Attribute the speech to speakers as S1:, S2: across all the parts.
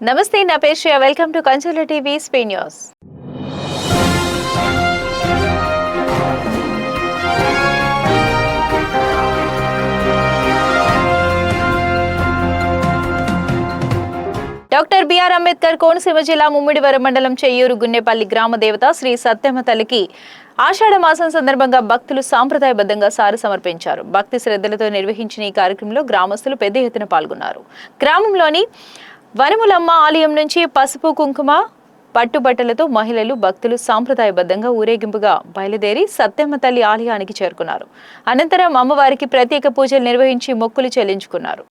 S1: నమస్తే, నా పేరు Shreya. Welcome to Kanchela TV Spain news. Doctor BR Ambedkar Konaseema జిల్లా ముమ్మిడివరం మండలం చెయ్యూరు గున్నేపల్లి గ్రామ దేవత శ్రీ సత్యమ్మ తల్లికి ఆషాఢ మాసం సందర్భంగా భక్తులు సాంప్రదాయబద్ధంగా సారి సమర్పించారు. భక్తి శ్రద్ధలతో నిర్వహించిన ఈ కార్యక్రమంలో గ్రామస్తులు పెద్ద ఎత్తున పాల్గొన్నారు. గ్రామంలోని వనములమ్మ ఆలయం నుంచి పసుపు కుంకుమ పట్టుబట్టలతో మహిళలు భక్తులు సాంప్రదాయబద్ధంగా ఊరేగింపుగా బయలుదేరి సత్యమ్మ తల్లి ఆలయానికి చేరుకున్నారు. అనంతరం అమ్మవారికి ప్రత్యేక పూజలు నిర్వహించి మొక్కులు చెల్లించుకున్నారు.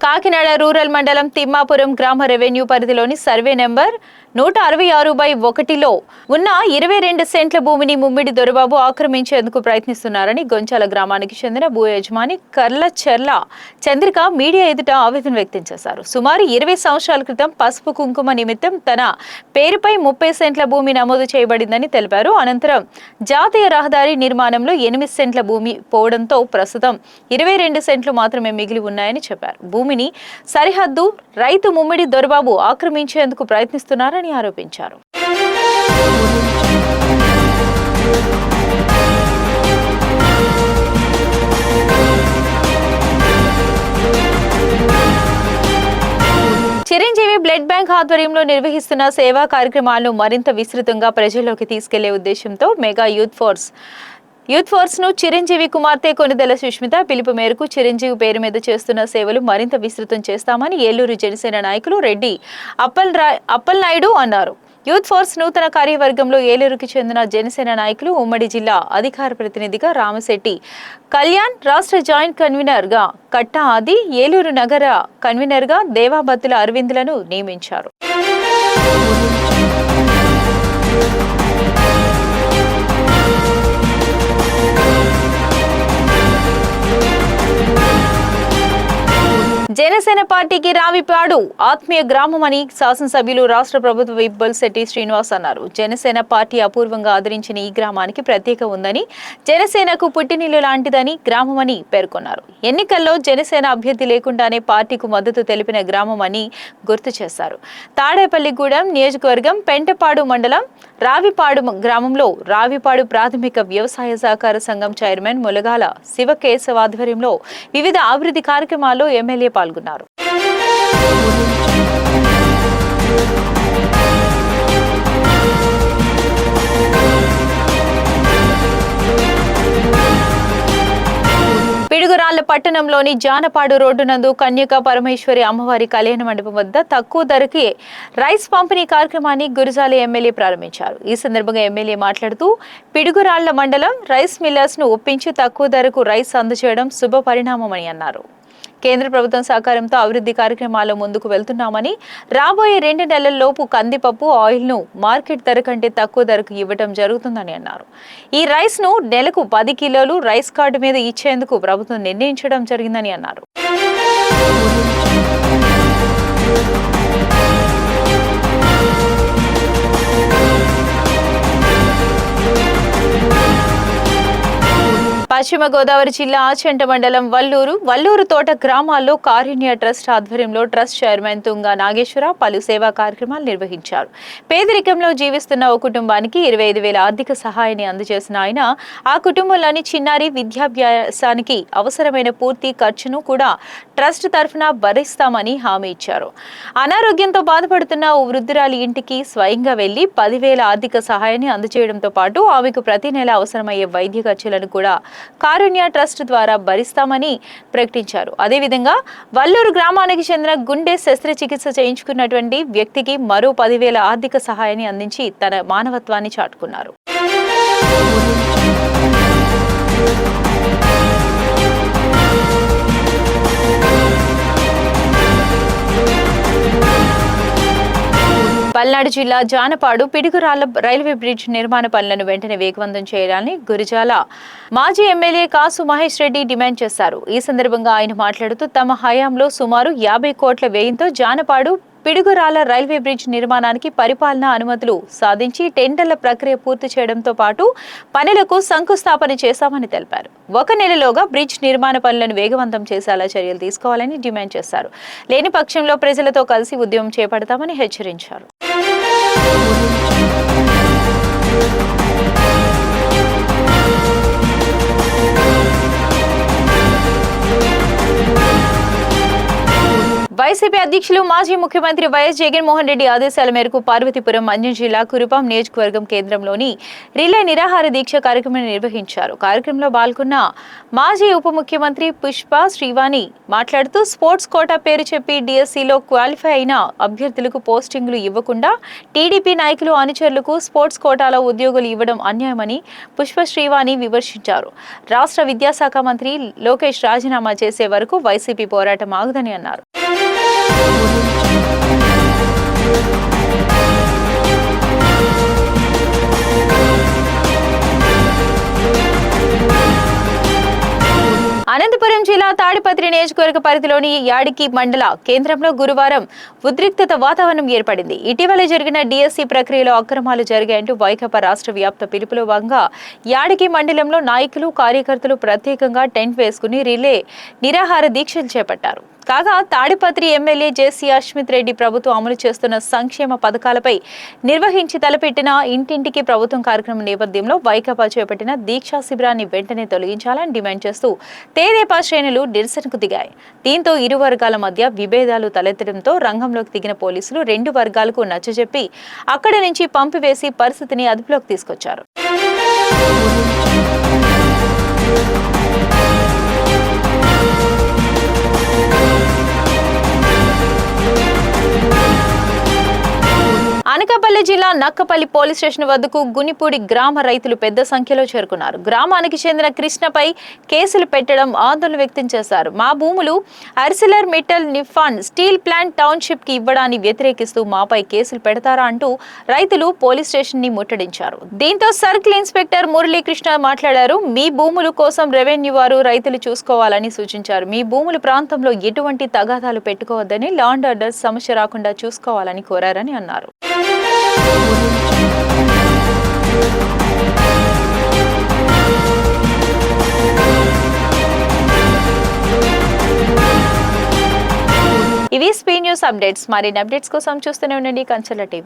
S1: కాకినాడ రూరల్ మండలం తిమ్మాపురం గ్రామ రెవెన్యూ పరిధిలోని సర్వే నెంబర్ 166/1లో ఉన్న 22 సెంట్ల భూమిని ముమ్మిడి దొరబాబు ఆక్రమించేందుకు ప్రయత్నిస్తున్నారని గొంచాల గ్రామానికి చెందిన భూ యజమాని కర్లచెర్ల చంద్రిక మీడియా ఎదుట ఆవేదన వ్యక్తం చేశారు. సుమారు 20 సంవత్సరాల క్రితం పసుపు కుంకుమ నిమిత్తం తన పేరుపై 30 సెంట్ల భూమి నమోదు చేయబడిందని తెలిపారు. అనంతరం జాతీయ రహదారి నిర్మాణంలో 8 సెంట్ల భూమి పోవడంతో ప్రస్తుతం 22 సెంట్లు మాత్రమే మిగిలి ఉన్నాయని చెప్పారు. భూమిని సరిహద్దు రైతు ముమ్మిడి దొరబాబు ఆక్రమించేందుకు ప్రయత్నిస్తున్నారని ఆరోపించారు. చిరంజీవి బ్లడ్ బ్యాంక్ ఆధ్వర్యంలో నిర్వహిస్తున్న సేవా కార్యక్రమాలను మరింత విస్తృతంగా ప్రజల్లోకి తీసుకెళ్లే ఉద్దేశంతో మెగా యూత్ ఫోర్స్ ను చిరంజీవి కుమార్తె కొనిదెల సుష్మిత పిలుపు మేరకు చిరంజీవి పేరు మీద చేస్తున్న సేవలు మరింత విస్తృతం చేస్తామని ఏలూరు జనసేన నాయకులు రెడ్డి అప్పలనాయుడు అన్నారు. యూత్ ఫోర్స్ నూతన కార్యవర్గంలో ఏలూరుకి చెందిన జనసేన నాయకులు ఉమ్మడి జిల్లా అధికార ప్రతినిధిగా రామశెట్టి కళ్యాణ్, రాష్ట్ర జాయింట్ కన్వీనర్ గా కట్టా ఆది, ఏలూరు నగర కన్వీనర్ గా దేవాబత్తుల అరవింద్లను నియమించారు. జనసేన పార్టీకి రావిపాడు ఆత్మీయ గ్రామం అని శాసనసభ్యులు రాష్ట్ర ప్రభుత్వ విప్ బొలిశెట్టి శ్రీనివాస్ అన్నారు. జనసేన పార్టీ అపూర్వంగా ఆదరించిన ఈ గ్రామానికి ప్రత్యేక ఉందని, జనసేనకు పుట్టినిల్లు లాంటిదని గ్రామమని పేర్కొన్నారు. ఎన్నికల్లో జనసేన అభ్యర్థి లేకుండానే పార్టీకు మద్దతు తెలిపిన గ్రామం అని గుర్తు చేశారు. తాడేపల్లిగూడెం నియోజకవర్గం పెంటపాడు మండలం రావిపాడు గ్రామంలో రావిపాడు ప్రాథమిక వ్యవసాయ సహకార సంఘం చైర్మన్ ములగాల శివకేశవ ఆధ్వర్యంలో వివిధ అభివృద్ధి కార్యక్రమాల్లో ఎమ్మెల్యే పాల్గొన్నారు. పిడుగురాళ్ల పట్టణంలోని జానపాడు రోడ్డు నందు కన్యక పరమేశ్వరి అమ్మవారి కళ్యాణ మండపం వద్ద తక్కువ ధరకి రైస్ పంపిణీ కార్యక్రమాన్ని గురజాల ఎమ్మెల్యే ప్రారంభించారు. ఈ సందర్భంగా ఎమ్మెల్యే మాట్లాడుతూ పిడుగురాళ్ల మండలం రైస్ మిల్లర్స్ ను ఒప్పించి తక్కువ ధరకు రైస్ అందజేయడం శుభ పరిణామమని అన్నారు. కేంద్ర ప్రభుత్వం సహకారంతో అభివృద్ధి కార్యక్రమాల్లో ముందుకు వెళ్తున్నామని, రాబోయే 2 నెలల్లోపు కందిపప్పు ఆయిల్ ను మార్కెట్ ధర కంటే తక్కువ ధరకు ఇవ్వడం జరుగుతుందని అన్నారు. ఈ రైస్ ను నెలకు 10 కిలోలు రైస్ కార్డు మీద ఇచ్చేందుకు ప్రభుత్వం నిర్ణయించడం జరిగిందని అన్నారు. పశ్చిమ గోదావరి జిల్లా ఆచంట మండలం వల్లూరు తోట గ్రామాల్లో కారుణ్య ట్రస్ట్ ఆధ్వర్యంలో ట్రస్ట్ చైర్మన్ తుంగా నాగేశ్వర పలు సేవా కార్యక్రమాలు నిర్వహించారు. పేదరికంలో జీవిస్తున్న ఓ కుటుంబానికి 25,000 ఆర్థిక సహాయాన్ని అందజేసిన ఆయన ఆ కుటుంబంలోని చిన్నారి విద్యాభ్యాసానికి అవసరమైన పూర్తి ఖర్చును కూడా ట్రస్ట్ తరఫున భరిస్తామని హామీ ఇచ్చారు. అనారోగ్యంతో బాధపడుతున్న ఓ వృద్ధురాలి ఇంటికి స్వయంగా వెళ్లి 10,000 ఆర్థిక సహాయాన్ని అందజేయడంతో పాటు ఆమెకు ప్రతి నెల అవసరమయ్యే వైద్య ఖర్చులను కూడా కారుణ్య ట్రస్ట్ ద్వారా భరిస్తామని ప్రకటించారు. అదేవిధంగా వల్లూరు గ్రామానికి చెందిన గుండె శస్త్రచికిత్స చేయించుకున్నటువంటి వ్యక్తికి మరో 10,000 ఆర్థిక సహాయాన్ని అందించి తన మానవత్వాన్ని చాటుకున్నారు. పల్నాడు జిల్లా జానపాడు పిడుగురాళ్ల రైల్వే బ్రిడ్జ్ నిర్మాణ పనులను వెంటనే వేగవంతం చేయాలని గురిజాల మాజీ ఎమ్మెల్యే కాసు మహేష్ రెడ్డి డిమాండ్ చేశారు. ఈ సందర్భంగా ఆయన మాట్లాడుతూ తమ హయాంలో సుమారు 50 కోట్ల వ్యయంతో జానపాడు పిడుగురాల రైల్వే బ్రిడ్జ్ నిర్మాణానికి పరిపాలనా అనుమతులు సాధించి టెండర్ల ప్రక్రియ పూర్తి చేయడంతో పాటు పనులకు శంకుస్థాపన చేశామని తెలిపారు. 1 నెలలోగా బ్రిడ్జ్ నిర్మాణ పనులను వేగవంతం చేసేలా చర్యలు తీసుకోవాలని డిమాండ్ చేశారు. లేని పక్షంలో ప్రజలతో కలిసి ఉద్యమం చేపడతామని హెచ్చరించారు. వైసీపీ అధ్యక్షులు మాజీ ముఖ్యమంత్రి వైఎస్ జగన్మోహన్ రెడ్డి ఆదేశాల మేరకు పార్వతీపురం మన్యం జిల్లా కురుపాం నియోజకవర్గం కేంద్రంలోని రిలే నిరాహార దీక్ష కార్యక్రమాన్ని నిర్వహించారు. కార్యక్రమంలో పాల్గొన్న మాజీ ఉప ముఖ్యమంత్రి పుష్ప శ్రీవాణి మాట్లాడుతూ స్పోర్ట్స్ కోటా పేరు చెప్పి డిఎస్సిలో క్వాలిఫై అయిన అభ్యర్థులకు పోస్టింగులు ఇవ్వకుండా టీడీపీ నాయకులు అనుచరులకు స్పోర్ట్స్ కోటాలో ఉద్యోగులు ఇవ్వడం అన్యాయమని పుష్ప శ్రీవాణి విమర్శించారు. రాష్ట్ర విద్యాశాఖ మంత్రి లోకేష్ రాజీనామా చేసే వరకు వైసీపీ పోరాటం ఆగదని అన్నారు. అనంతపురం జిల్లా తాడిపత్రి నియోజకవర్గ పరిధిలోని యాడికి మండల కేంద్రంలో గురువారం ఉద్రిక్తత వాతావరణం ఏర్పడింది. ఇటీవల జరిగిన డిఎస్సి ప్రక్రియలో అక్రమాలు జరిగాయంటూ వైకాపా రాష్ట్ర వ్యాప్త పిలుపులో భాగంగా యాడికి మండలంలో నాయకులు కార్యకర్తలు ప్రత్యేకంగా టెంట్ వేసుకుని రిలే నిరాహార దీక్షలు చేపట్టారు. కాగా తాడిపత్రి ఎమ్మెల్యే జేసీ అశ్మిత్ రెడ్డి ప్రభుత్వం అమలు చేస్తున్న సంక్షేమ పథకాలపై నిర్వహించి తలపెట్టిన ఇంటింటికి ప్రభుత్వం కార్యక్రమం నేపథ్యంలో వైకాపా చేపట్టిన దీక్షా శిబిరాన్ని వెంటనే తొలగించాలని డిమాండ్ చేస్తూ తెదేపా శ్రేణులు నిరసనకు దిగాయి. దీంతో ఇరు వర్గాల మధ్య విభేదాలు తలెత్తడంతో రంగంలోకి దిగిన పోలీసులు 2 వర్గాలకు నచ్చజెప్పి అక్కడి నుంచి పంపివేసి పరిస్థితిని అదుపులోకి తీసుకొచ్చారు. అనకాపల్లి జిల్లా నక్కపల్లి పోలీస్ స్టేషన్ వద్దకు గునిపూడి గ్రామ రైతులు పెద్ద సంఖ్యలో చేరుకున్నారు. గ్రామానికి చెందిన కృష్ణపై కేసులు పెట్టడం ఆందోళన వ్యక్తం చేశారు. మా భూములు అర్సిలర్ మెటల్ నిఫాన్ స్టీల్ ప్లాంట్ టౌన్షిప్ కి ఇవ్వడాన్ని వ్యతిరేకిస్తూ మాపై కేసులు పెడతారా అంటూ రైతులు పోలీస్ స్టేషన్ ని ముట్టడించారు. దీంతో సర్కిల్ ఇన్స్పెక్టర్ మురళీకృష్ణ మాట్లాడారు. మీ భూముల కోసం రెవెన్యూ వారు రైతులు చూసుకోవాలని సూచించారు. మీ భూముల ప్రాంతంలో ఎటువంటి తగాదాలు పెట్టుకోవద్దని, లా అండ్ ఆర్డర్ సమస్య రాకుండా చూసుకోవాలని కోరారని అన్నారు. ఇవి స్పీ న్యూస్ అప్డేట్స్. మరిన్ని అప్డేట్స్ కోసం చూస్తూనే ఉండండి కంచెల టీవీ.